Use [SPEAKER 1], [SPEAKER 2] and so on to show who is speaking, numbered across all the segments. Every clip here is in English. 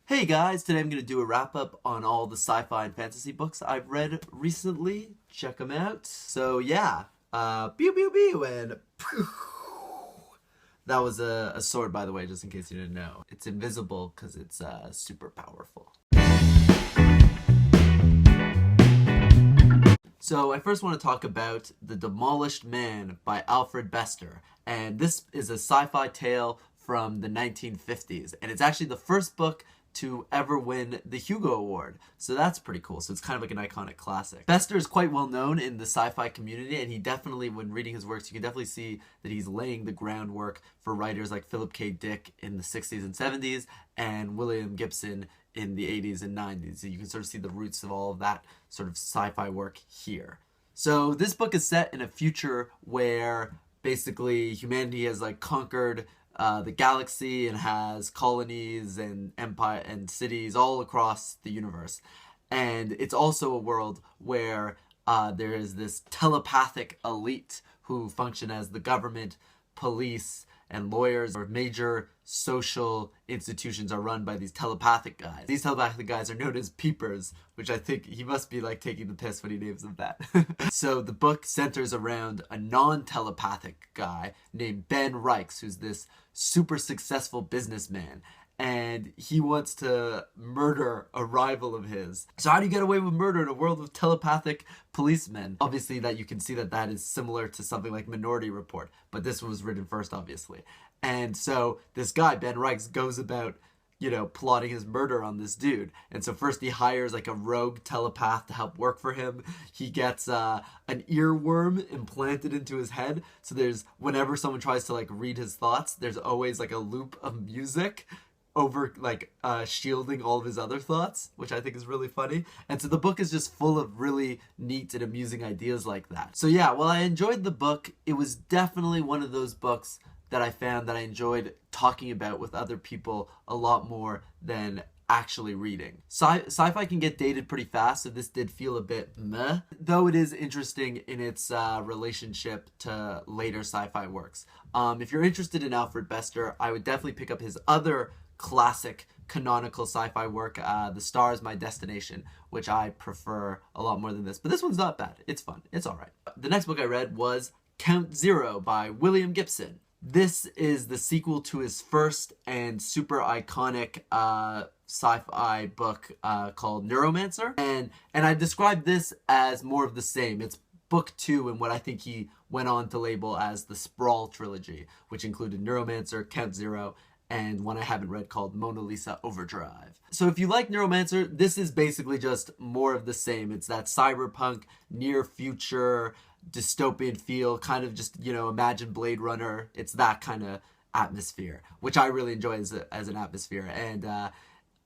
[SPEAKER 1] Hey guys, today I'm going to do a wrap up on all the sci-fi and fantasy books I've read recently. Check them out. So yeah, pew pew pew and pew. That was a sword, by the way, just in case you didn't know. It's invisible because it's super powerful. So I first want to talk about The Demolished Man by Alfred Bester. And this is a sci-fi tale from the 1950s. And it's actually the first book to ever win the Hugo Award. So that's pretty cool. So it's kind of like an iconic classic. Bester is quite well known in the sci-fi community, and he definitely, when reading his works, you can definitely see that he's laying the groundwork for writers like Philip K. Dick in the 60s and 70s and William Gibson in the 80s and 90s. So you can sort of see the roots of all of that sort of sci-fi work here. So this book is set in a future where basically humanity has conquered the galaxy and has colonies and empire and cities all across the universe. And it's also a world where there is this telepathic elite who function as the government, police, and lawyers, or major social institutions are run by these telepathic guys. These telepathic guys are known as peepers, which I think he must be taking the piss when he names them that. So the book centers around a non-telepathic guy named Ben Reichs, who's this super successful businessman. And he wants to murder a rival of his. So how do you get away with murder in a world of telepathic policemen? Obviously that you can see that is similar to something like Minority Report, but this was written first, obviously. And so this guy, Ben Reichs, goes about, plotting his murder on this dude. And so first he hires a rogue telepath to help work for him. He gets an earworm implanted into his head. So whenever someone tries to read his thoughts, there's always a loop of music over shielding all of his other thoughts, which I think is really funny. And so the book is just full of really neat and amusing ideas like that. So yeah, while I enjoyed the book, it was definitely one of those books that I found that I enjoyed talking about with other people a lot more than actually reading. Sci-fi can get dated pretty fast, so this did feel a bit meh, though it is interesting in its relationship to later sci-fi works. If you're interested in Alfred Bester, I would definitely pick up his other classic canonical sci-fi work, The Star Is My Destination, which I prefer a lot more than this. But this one's not bad. It's fun. It's all right. The next book I read was Count Zero by William Gibson. This is the sequel to his first and super iconic sci-fi book called Neuromancer. And I describe this as more of the same. It's book 2 in what I think he went on to label as the Sprawl trilogy, which included Neuromancer, Count Zero, and one I haven't read called Mona Lisa Overdrive. So if you like Neuromancer, this is basically just more of the same. It's that cyberpunk, near future, dystopian feel, kind of just, imagine Blade Runner. It's that kind of atmosphere, which I really enjoy as an atmosphere. And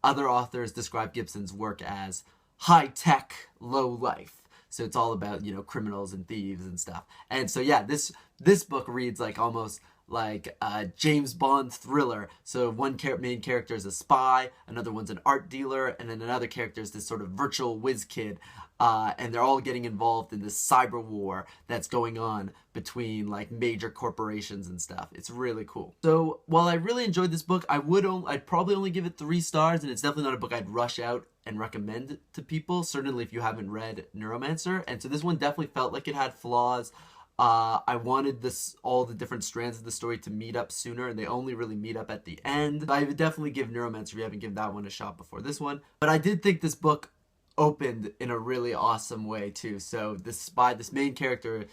[SPEAKER 1] other authors describe Gibson's work as high-tech, low-life. So it's all about, criminals and thieves and stuff. And so yeah, this book reads almost like a James Bond thriller. So one main character is a spy, another one's an art dealer, and then another character is this sort of virtual whiz kid. And they're all getting involved in this cyber war that's going on between major corporations and stuff. It's really cool. So while I really enjoyed this book, I'd probably only give it 3 stars, and it's definitely not a book I'd rush out and recommend to people, certainly if you haven't read Neuromancer. And so this one definitely felt like it had flaws. I wanted all the different strands of the story to meet up sooner, and they only really meet up at the end. I would definitely give Neuromancer if you haven't given that one a shot before this one. But I did think this book opened in a really awesome way too. So this main character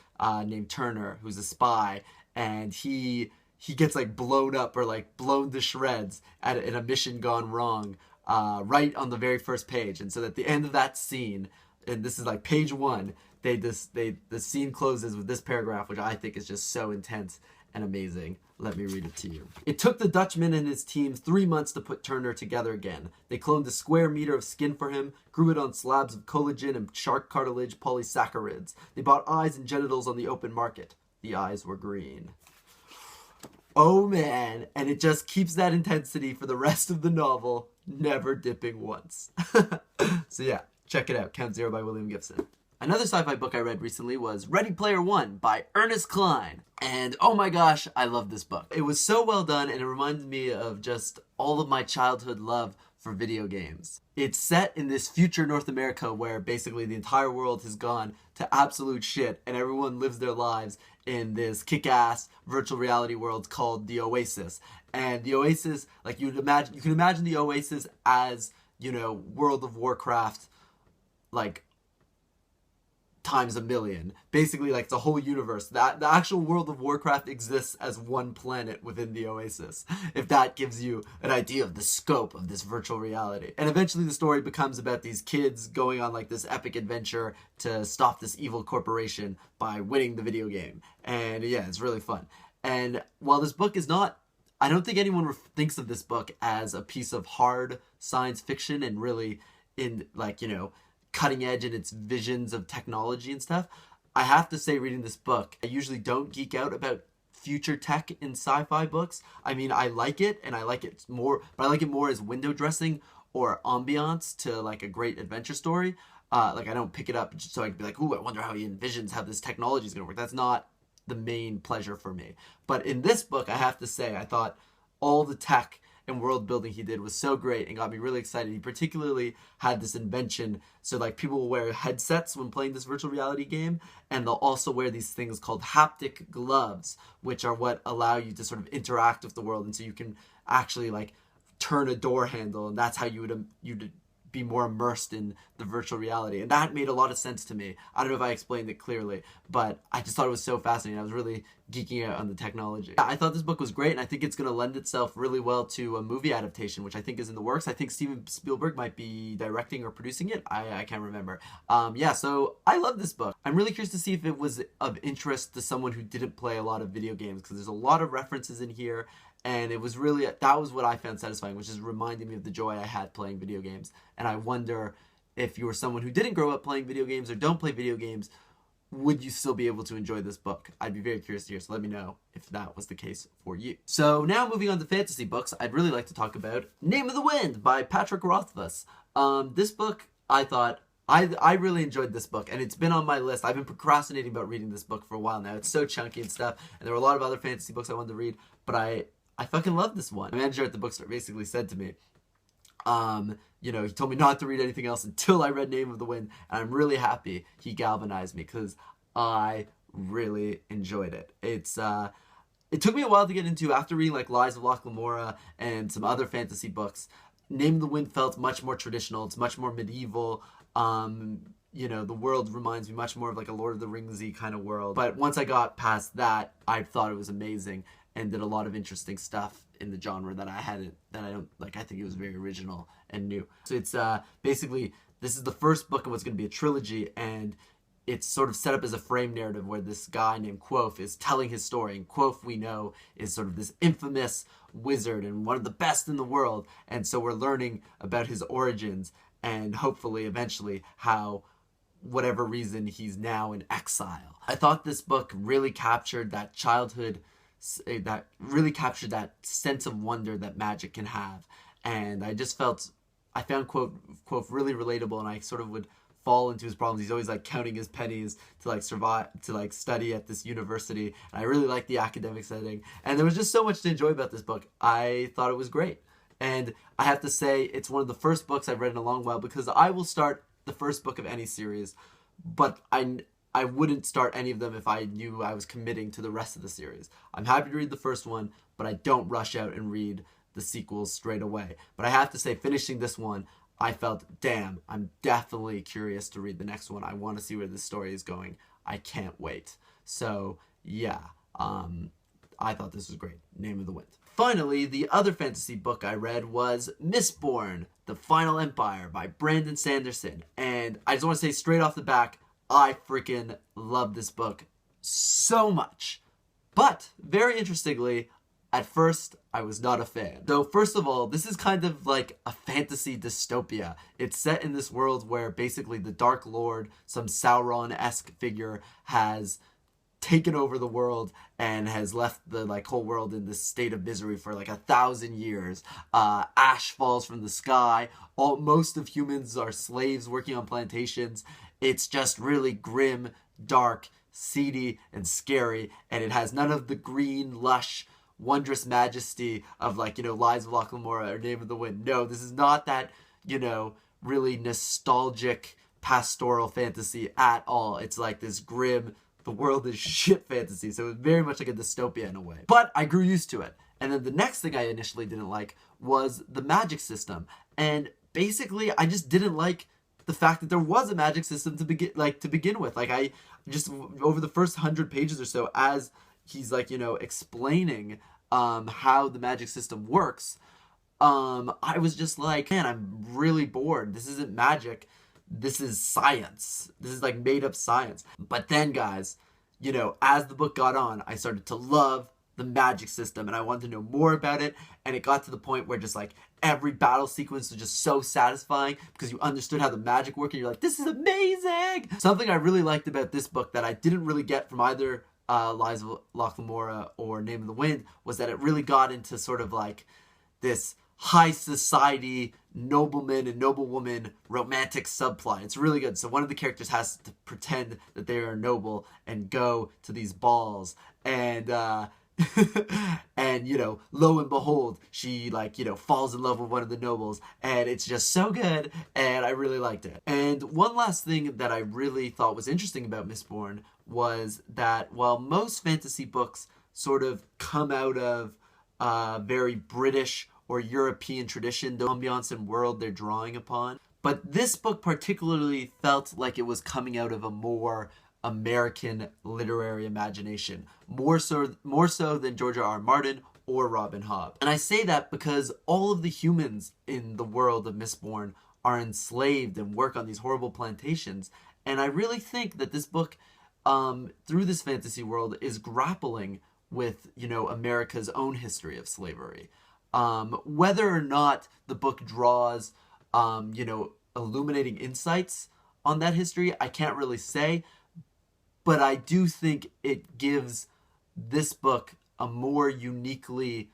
[SPEAKER 1] named Turner, who's a spy, and he gets blown up or blown to shreds in a mission gone wrong right on the very first page. And so at the end of that scene, and this is page 1, the scene closes with this paragraph, which I think is just so intense and amazing. Let me read it to you. It took the Dutchman and his team 3 months to put Turner together again. They cloned a square meter of skin for him, grew it on slabs of collagen and shark cartilage polysaccharides. They bought eyes and genitals on the open market. The eyes were green. Oh man, and it just keeps that intensity for the rest of the novel, never dipping once. So yeah, check it out, Count Zero by William Gibson. Another sci-fi book I read recently was Ready Player One by Ernest Cline. And oh my gosh, I love this book. It was so well done, and it reminded me of just all of my childhood love for video games. It's set in this future North America where basically the entire world has gone to absolute shit and everyone lives their lives in this kick-ass virtual reality world called the Oasis. And the Oasis, like you can imagine the Oasis as, you know, World of Warcraft, like times a million. Basically, like the whole universe. That the actual World of Warcraft exists as one planet within the Oasis. If that gives you an idea of the scope of this virtual reality. And eventually the story becomes about these kids going on like this epic adventure to stop this evil corporation by winning the video game. And yeah, it's really fun. And while this book is not, I don't think anyone thinks of this book as a piece of hard science fiction and really in like, you know, cutting edge in its visions of technology and stuff. I have to say, reading this book, I usually don't geek out about future tech in sci-fi books. I mean, I like it, and I like it more, but I like it more as window dressing or ambiance to like a great adventure story. Like I don't pick it up just so I can be like, ooh, I wonder how he envisions how this technology is going to work. That's not the main pleasure for me. But in this book, I have to say, I thought all the tech and world building he did was so great and got me really excited. He particularly had this invention so like people will wear headsets when playing this virtual reality game, and they'll also wear these things called haptic gloves, which are what allow you to sort of interact with the world, and so you can actually like turn a door handle, and that's how you'd be more immersed in the virtual reality. And that made a lot of sense to me. I don't know if I explained it clearly, but I just thought it was so fascinating. I was really geeking out on the technology. I thought this book was great, and I think it's going to lend itself really well to a movie adaptation, which I think is in the works. I think Steven Spielberg might be directing or producing it. I can't remember. Yeah, so I love this book. I'm really curious to see if it was of interest to someone who didn't play a lot of video games, because there's a lot of references in here. And it was really, that was what I found satisfying, which is reminding me of the joy I had playing video games. And I wonder if you were someone who didn't grow up playing video games or don't play video games, would you still be able to enjoy this book? I'd be very curious to hear, so let me know if that was the case for you. So now moving on to fantasy books, I'd really like to talk about Name of the Wind by Patrick Rothfuss. This book, I thought, I really enjoyed this book, and it's been on my list. I've been procrastinating about reading this book for a while now. It's so chunky and stuff, and there were a lot of other fantasy books I wanted to read, but I fucking love this one. The manager at the bookstore basically said to me, you know, he told me not to read anything else until I read Name of the Wind, and I'm really happy he galvanized me because I really enjoyed it. It took me a while to get into. After reading like Lies of Locke Lamora and some other fantasy books, Name of the Wind felt much more traditional. It's much more medieval. You know, the world reminds me much more of like a Lord of the Rings-y kind of world. But once I got past that, I thought it was amazing and did a lot of interesting stuff in the genre that I don't like. I think it was very original and new. So it's basically, this is the first book of what's going to be a trilogy, and it's sort of set up as a frame narrative where this guy named Quoth is telling his story. And Quoth, we know, is sort of this infamous wizard and one of the best in the world. And so we're learning about his origins and hopefully eventually how, whatever reason, he's now in exile. I thought this book really captured that childhood, that really captured that sense of wonder that magic can have. And I just I found Quoth really relatable, and I sort of would fall into his problems. He's always like counting his pennies to like survive, to like study at this university. And I really like the academic setting. And there was just so much to enjoy about this book. I thought it was great. And I have to say, it's one of the first books I've read in a long while, because I will start the first book of any series, but I wouldn't start any of them if I knew I was committing to the rest of the series. I'm happy to read the first one, but I don't rush out and read the sequels straight away. But I have to say, finishing this one, I felt, damn, I'm definitely curious to read the next one. I want to see where this story is going. I can't wait. So, yeah, I thought this was great. Name of the Wind. Finally, the other fantasy book I read was Mistborn, The Final Empire by Brandon Sanderson. And I just want to say straight off the back, I freaking love this book so much. But, very interestingly, at first, I was not a fan. So, first of all, this is kind of like a fantasy dystopia. It's set in this world where basically the Dark Lord, some Sauron-esque figure, has taken over the world and has left the like whole world in this state of misery for like 1,000 years. Ash falls from the sky. Most of humans are slaves working on plantations. It's just really grim, dark, seedy, and scary, and it has none of the green, lush, wondrous majesty of like, you know, Lies of Locke Lamora or Name of the Wind. No, this is not that, you know, really nostalgic pastoral fantasy at all. It's like this grim, the world is shit fantasy. So it's very much like a dystopia in a way. But I grew used to it. And then the next thing I initially didn't like was the magic system. And basically, I just didn't like the fact that there was a magic system to begin with. Like, I just, over the first 100 pages or so, as he's like, you know, explaining how the magic system works, I was just like, man, I'm really bored. This isn't magic. This is science. This is like made up science. But then, guys, you know, as the book got on, I started to love the magic system and I wanted to know more about it. And it got to the point where just like every battle sequence was just so satisfying because you understood how the magic worked and you're like, this is amazing. Something I really liked about this book that I didn't really get from either Lies of Locke Lamora or Name of the Wind was that it really got into sort of like this high society nobleman and noblewoman romantic subplot. It's really good. So one of the characters has to pretend that they are noble and go to these balls, and and, you know, lo and behold, she, like, you know, falls in love with one of the nobles, and it's just so good, and I really liked it. And one last thing that I really thought was interesting about Mistborn was that while most fantasy books sort of come out of very British or European tradition, the ambiance and world they're drawing upon, but this book particularly felt like it was coming out of a more American literary imagination, more so than George R.R. Martin or Robin Hobb. And I say that because all of the humans in the world of Mistborn are enslaved and work on these horrible plantations. And I really think that this book, through this fantasy world, is grappling with, you know, America's own history of slavery. Whether or not the book draws, you know, illuminating insights on that history, I can't really say. But I do think it gives this book a more uniquely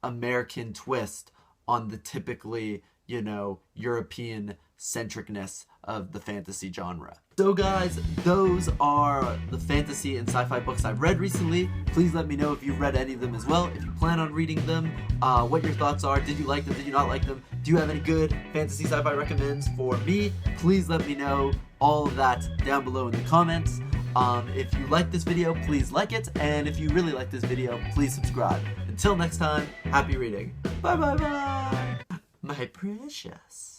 [SPEAKER 1] American twist on the typically, you know, European centricness of the fantasy genre. So guys, those are the fantasy and sci-fi books I've read recently. Please let me know if you've read any of them as well, if you plan on reading them, what your thoughts are. Did you like them? Did you not like them? Do you have any good fantasy sci-fi recommends for me? Please let me know all of that down below in the comments. If you like this video, please like it, and if you really like this video, please subscribe. Until next time, happy reading. Bye bye bye, my precious.